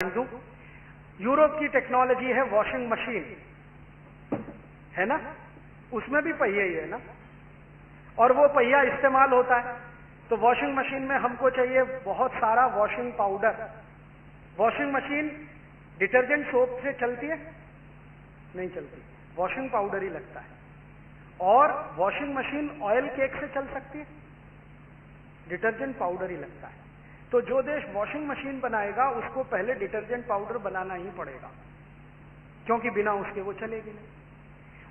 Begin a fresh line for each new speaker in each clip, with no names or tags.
दूं, यूरोप की टेक्नोलॉजी है वॉशिंग मशीन, है ना, उसमें भी पहिए ही है ना, और वो पहिया इस्तेमाल होता है। तो वॉशिंग मशीन में हमको चाहिए बहुत सारा washing powder. Washing machine detergent soap से चलती है? नहीं चलती, वॉशिंग पाउडर ही लगता है। और वॉशिंग मशीन ऑयल केक से चल सकती है? डिटर्जेंट पाउडर ही लगता है। तो जो देश वॉशिंग मशीन बनाएगा उसको पहले डिटर्जेंट पाउडर बनाना ही पड़ेगा, क्योंकि बिना उसके वो चलेगी नहीं।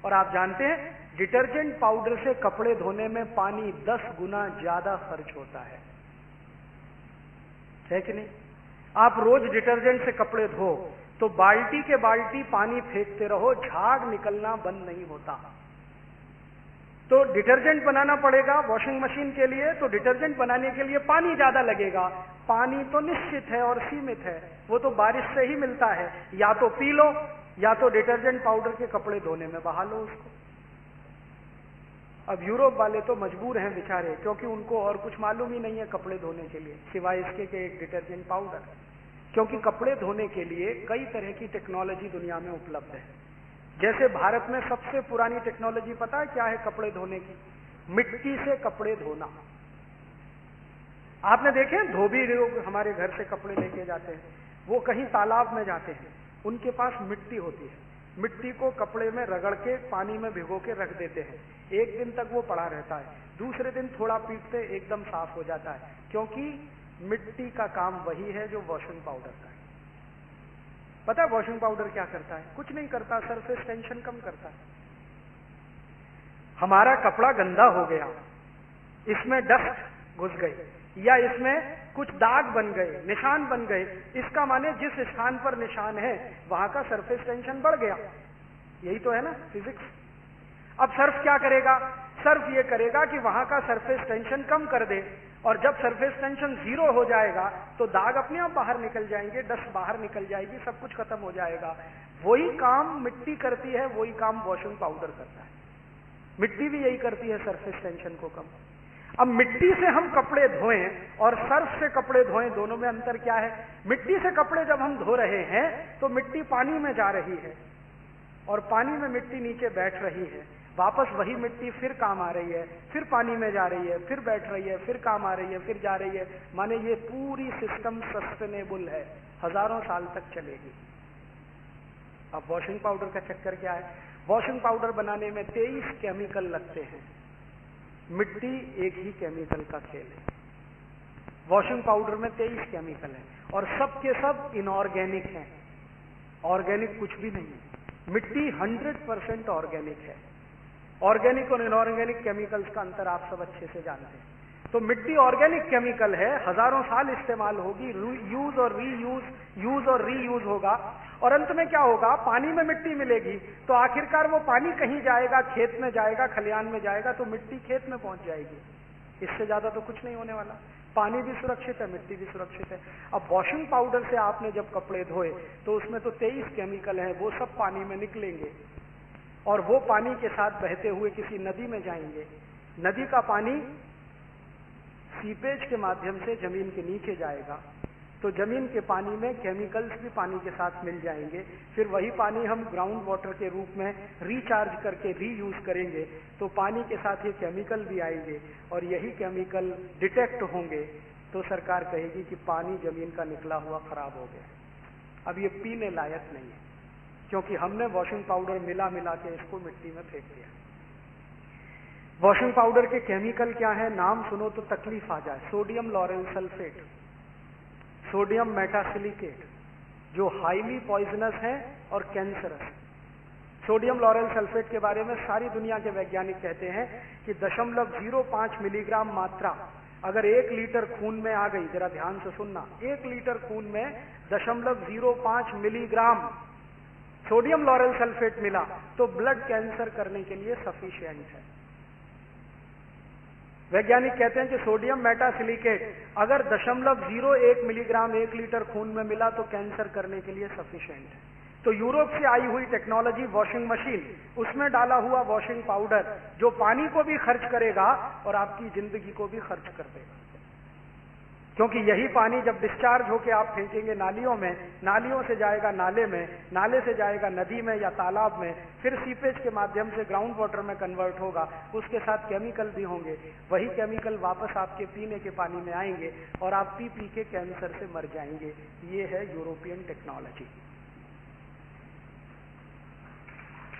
और आप जानते हैं डिटर्जेंट पाउडर से कपड़े धोने में पानी 10 गुना ज्यादा खर्च होता है कि नहीं? आप रोज डिटर्जेंट से कपड़े धो तो बाल्टी के बाल्टी पानी फेंकते रहो, झाग निकलना बंद नहीं होता। तो डिटर्जेंट बनाना पड़ेगा वॉशिंग मशीन के लिए, तो डिटर्जेंट बनाने के लिए पानी ज्यादा लगेगा। पानी तो निश्चित है और सीमित है, वो तो बारिश से ही मिलता है, या तो पी लो या तो डिटर्जेंट पाउडर के कपड़े धोने में बहा लो उसको। अब यूरोप वाले तो मजबूर हैं बेचारे, क्योंकि उनको और कुछ मालूम ही नहीं है कपड़े धोने के लिए सिवाय इसके कि एक डिटर्जेंट पाउडर। क्योंकि कपड़े धोने के लिए कई तरह की टेक्नोलॉजी दुनिया में उपलब्ध है। जैसे भारत में सबसे पुरानी टेक्नोलॉजी पता है क्या है कपड़े धोने की? मिट्टी से कपड़े धोना। आपने देखे धोबी लोग हमारे घर से कपड़े लेके जाते हैं, वो कहीं तालाब में जाते हैं, उनके पास मिट्टी होती है, मिट्टी को कपड़े में रगड़ के पानी में भिगो के रख देते हैं। एक दिन तक वो पड़ा रहता है, दूसरे दिन थोड़ा पीटते एकदम साफ हो जाता है, क्योंकि मिट्टी का काम वही है जो वॉशिंग पाउडर का है। पता है वॉशिंग पाउडर क्या करता है? कुछ नहीं करता, सरफेस टेंशन कम करता है। हमारा कपड़ा गंदा हो गया, इसमें डस्ट घुस गई या इसमें कुछ दाग बन गए, निशान बन गए, इसका माने जिस स्थान पर निशान है वहां का सरफेस टेंशन बढ़ गया। यही तो है ना फिजिक्स। अब सर्फ क्या करेगा? सर्फ ये करेगा कि वहां का सरफेस टेंशन कम कर दे, और जब सरफेस टेंशन 0 हो जाएगा तो दाग अपने आप बाहर निकल जाएंगे, डस्ट बाहर निकल जाएगी, सब कुछ खत्म हो जाएगा। वही काम मिट्टी करती है, वही काम वॉशिंग पाउडर करता है। मिट्टी भी यही करती है, सरफेस टेंशन को कम। अब मिट्टी से हम कपड़े धोएं और सर्फ से कपड़े धोएं, दोनों में अंतर क्या है? मिट्टी से कपड़े जब हम धो रहे हैं तो मिट्टी पानी में जा रही है और पानी में मिट्टी नीचे बैठ रही है, वापस वही मिट्टी फिर काम आ रही है, फिर पानी में जा रही है, फिर बैठ रही है, फिर काम आ रही है, फिर जा रही है। माने ये पूरी सिस्टम सस्टेनेबल है, हजारों साल तक चलेगी। अब वॉशिंग पाउडर का चक्कर क्या है? वॉशिंग पाउडर बनाने में 23 केमिकल लगते हैं, मिट्टी एक ही केमिकल का खेल है। वॉशिंग पाउडर में 23 केमिकल हैं और सब के सब इनऑर्गेनिक हैं, ऑर्गेनिक कुछ भी नहीं है। मिट्टी 100% ऑर्गेनिक है। ऑर्गेनिक और इनऑर्गेनिक केमिकल्स का अंतर आप सब अच्छे से जानते हैं। तो मिट्टी ऑर्गेनिक केमिकल है, हजारों साल इस्तेमाल होगी, यूज और रीयूज, यूज और रीयूज होगा, और अंत में क्या होगा? पानी में मिट्टी मिलेगी, तो आखिरकार वो पानी कहीं जाएगा, खेत में जाएगा, खलिहान में जाएगा, तो मिट्टी खेत में पहुंच जाएगी। इससे ज्यादा तो कुछ नहीं होने वाला। पानी भी सुरक्षित है, मिट्टी भी सुरक्षित है। अब वॉशिंग पाउडर से आपने जब कपड़े धोए तो उसमें तो 23 केमिकल हैं, वो सब पानी में निकलेंगे और वो पानी के साथ बहते हुए किसी नदी में जाएंगे। नदी का पानी सीपेज के माध्यम से जमीन के नीचे जाएगा, तो जमीन के पानी में केमिकल्स भी पानी के साथ मिल जाएंगे। फिर वही पानी हम ग्राउंड वाटर के रूप में रिचार्ज करके रीयूज करेंगे, तो पानी के साथ ये केमिकल भी आएंगे और यही केमिकल डिटेक्ट होंगे, तो सरकार कहेगी कि पानी जमीन का निकला हुआ खराब हो गया, अब ये पीने लायक नहीं है, क्योंकि हमने वॉशिंग पाउडर मिला मिला के इसको मिट्टी में फेंक दिया। वॉशिंग पाउडर के केमिकल क्या है? नाम सुनो तो तकलीफ आ जाए। Sodium lauryl sulphate, sodium metasilicate, जो हाईली पॉइजनस है और कैंसरस। सोडियम लॉरेल सल्फेट के बारे में सारी दुनिया के वैज्ञानिक कहते हैं कि 0.05 मिलीग्राम मात्रा अगर 1 लीटर खून में आ गई, जरा ध्यान से सुनना, 1 लीटर खून में 0.05 मिलीग्राम सोडियम लॉरेल सल्फेट मिला तो ब्लड कैंसर करने के लिए सफिशिएंट है। वैज्ञानिक कहते हैं कि सोडियम मेटासिलिकेट अगर 0.01 मिलीग्राम 1 लीटर खून में मिला तो कैंसर करने के लिए सफिशिएंट है। तो यूरोप से आई हुई टेक्नोलॉजी वॉशिंग मशीन, उसमें डाला हुआ वॉशिंग पाउडर जो पानी को भी खर्च करेगा और आपकी जिंदगी को भी खर्च कर देगा। क्योंकि यही पानी जब डिस्चार्ज होके आप फेंकेंगे नालियों में, नालियों से जाएगा नाले में, नाले से जाएगा नदी में या तालाब में, फिर सीपेज के माध्यम से ग्राउंड वाटर में कन्वर्ट होगा, उसके साथ केमिकल भी होंगे, वही केमिकल वापस आपके पीने के पानी में आएंगे और आप पी पी के कैंसर से मर जाएंगे। ये है यूरोपियन टेक्नोलॉजी।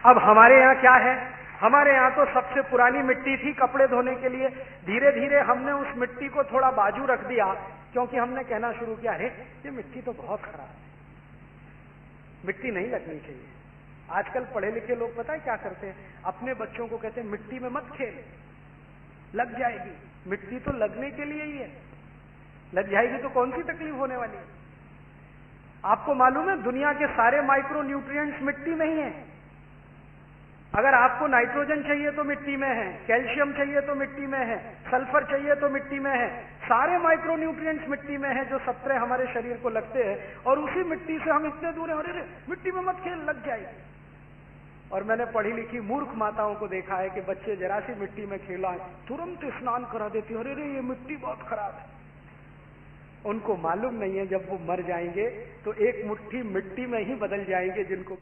अब हमारे यहाँ क्या है? हमारे यहाँ तो सबसे पुरानी मिट्टी थी कपड़े धोने के लिए। धीरे धीरे हमने उस मिट्टी को थोड़ा बाजू रख दिया, क्योंकि हमने कहना शुरू किया, अरे ये मिट्टी तो बहुत खराब है, मिट्टी नहीं लगनी चाहिए। आजकल पढ़े लिखे लोग पता है क्या करते हैं? अपने बच्चों को कहते हैं मिट्टी में मत खेल, लग जाएगी। मिट्टी तो लगने के लिए ही है, लग जाएगी तो कौन सी तकलीफ होने वाली है? आपको मालूम है दुनिया के सारे माइक्रो न्यूट्रिएंट्स मिट्टी में ही है। अगर आपको नाइट्रोजन चाहिए तो मिट्टी में है, कैल्शियम चाहिए तो मिट्टी में है, सल्फर चाहिए तो मिट्टी में है, सारे माइक्रो न्यूट्रिएंट्स मिट्टी में है जो 17 हमारे शरीर को लगते हैं। और उसी मिट्टी से हम इतने दूर हैं, अरे मिट्टी में मत खेल, लग जाएगी। और मैंने पढ़ी लिखी मूर्ख माताओं को देखा है कि बच्चे जरा सी मिट्टी में खेला तुरंत स्नान करा देती, अरे ये मिट्टी बहुत खराब है। उनको मालूम नहीं है जब वो मर जाएंगे तो एक मुट्ठी मिट्टी में ही बदल जाएंगे जिनको